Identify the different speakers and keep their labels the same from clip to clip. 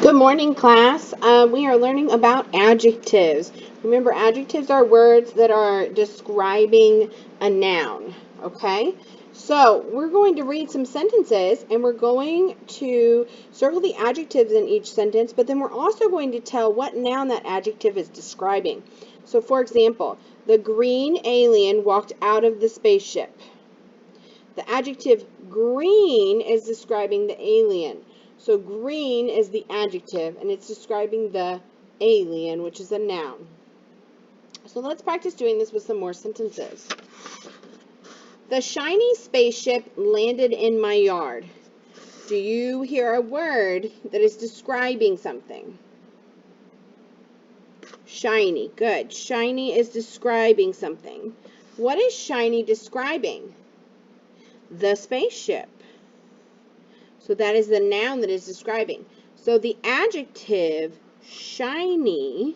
Speaker 1: Good morning, class. We are learning about adjectives. Remember, adjectives are words that are describing a noun, okay? So, we're going to read some sentences, and we're going to circle the adjectives in each sentence, but then we're also going to tell what noun that adjective is describing. So, for example, the green alien walked out of the spaceship. The adjective green is describing the alien. So green is the adjective, and it's describing the alien, which is a noun. So let's practice doing this with some more sentences. The shiny spaceship landed in my yard. Do you hear a word that is describing something? Shiny. Good. Shiny is describing something. What is shiny describing? The spaceship. So that is the noun that is describing. So the adjective shiny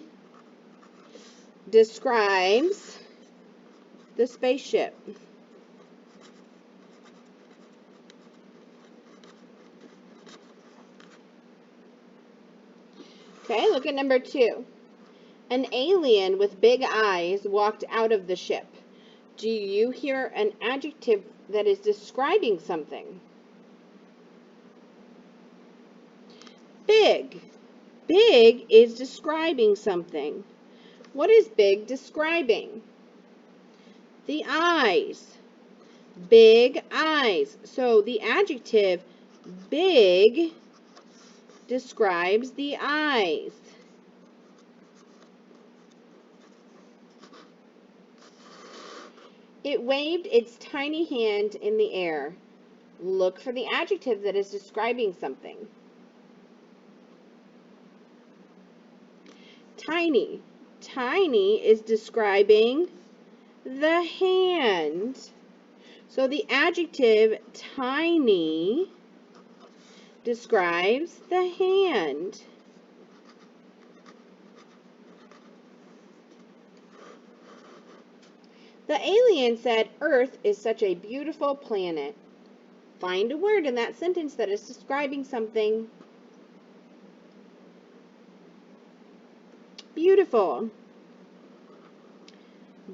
Speaker 1: describes the spaceship. Okay, look at number 2. An alien with big eyes walked out of the ship. Do you hear an adjective that is describing something? Big. Big is describing something. What is big describing? The eyes. Big eyes. So the adjective big describes the eyes. It waved its tiny hand in the air. Look for the adjective that is describing something. Tiny. Tiny is describing the hand. So the adjective tiny describes the hand. The alien said, "Earth is such a beautiful planet." Find a word in that sentence that is describing something. Beautiful.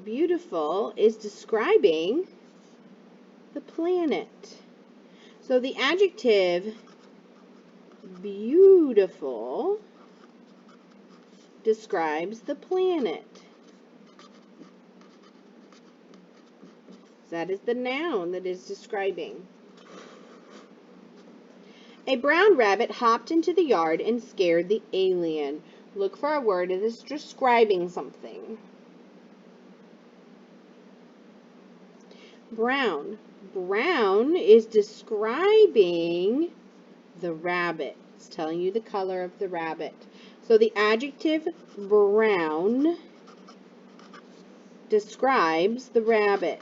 Speaker 1: Beautiful is describing the planet. So the adjective beautiful describes the planet. That is the noun that is describing. A brown rabbit hopped into the yard and scared the alien. Look for a word that is describing something. Brown. Brown is describing the rabbit. It's telling you the color of the rabbit. So the adjective brown describes the rabbit.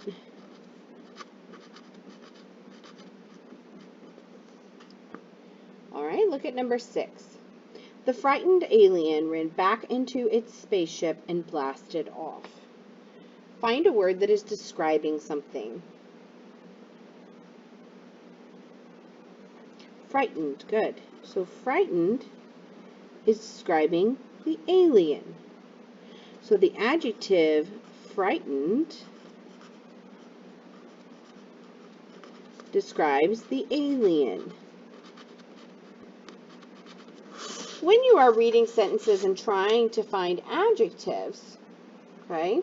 Speaker 1: All right, look at number 6. The frightened alien ran back into its spaceship and blasted off. Find a word that is describing something. Frightened, good. So frightened is describing the alien. So the adjective frightened describes the alien. When you are reading sentences and trying to find adjectives, okay,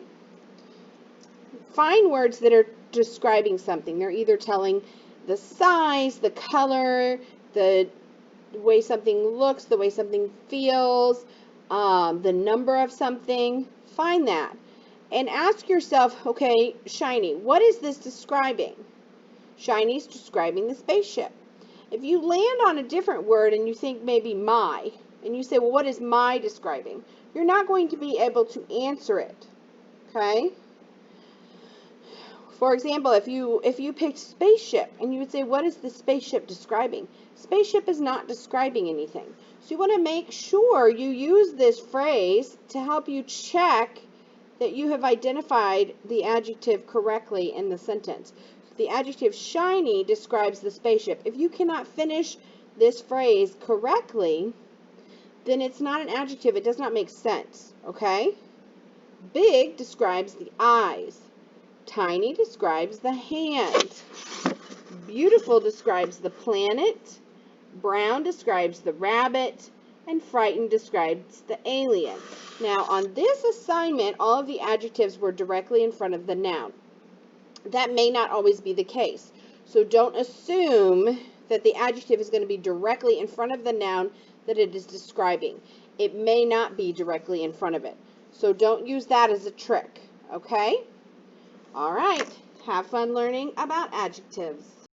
Speaker 1: find words that are describing something. They're either telling the size, the color, the way something looks, the way something feels, the number of something. Find that. And ask yourself, okay, shiny, what is this describing? Shiny is describing the spaceship. If you land on a different word and you think maybe my, and you say, well, what is my describing? You're not going to be able to answer it, okay? For example, if you picked spaceship and you would say, what is the spaceship describing? Spaceship is not describing anything. So you want to make sure you use this phrase to help you check that you have identified the adjective correctly in the sentence. The adjective shiny describes the spaceship. If you cannot finish this phrase correctly, then it's not an adjective. It does not make sense, okay? Big describes the eyes. Tiny describes the hand. Beautiful describes the planet. Brown describes the rabbit. And frightened describes the alien. Now, on this assignment, all of the adjectives were directly in front of the noun. That may not always be the case. So don't assume that the adjective is going to be directly in front of the noun that it is describing. It may not be directly in front of it. So don't use that as a trick, okay? All right. Have fun learning about adjectives.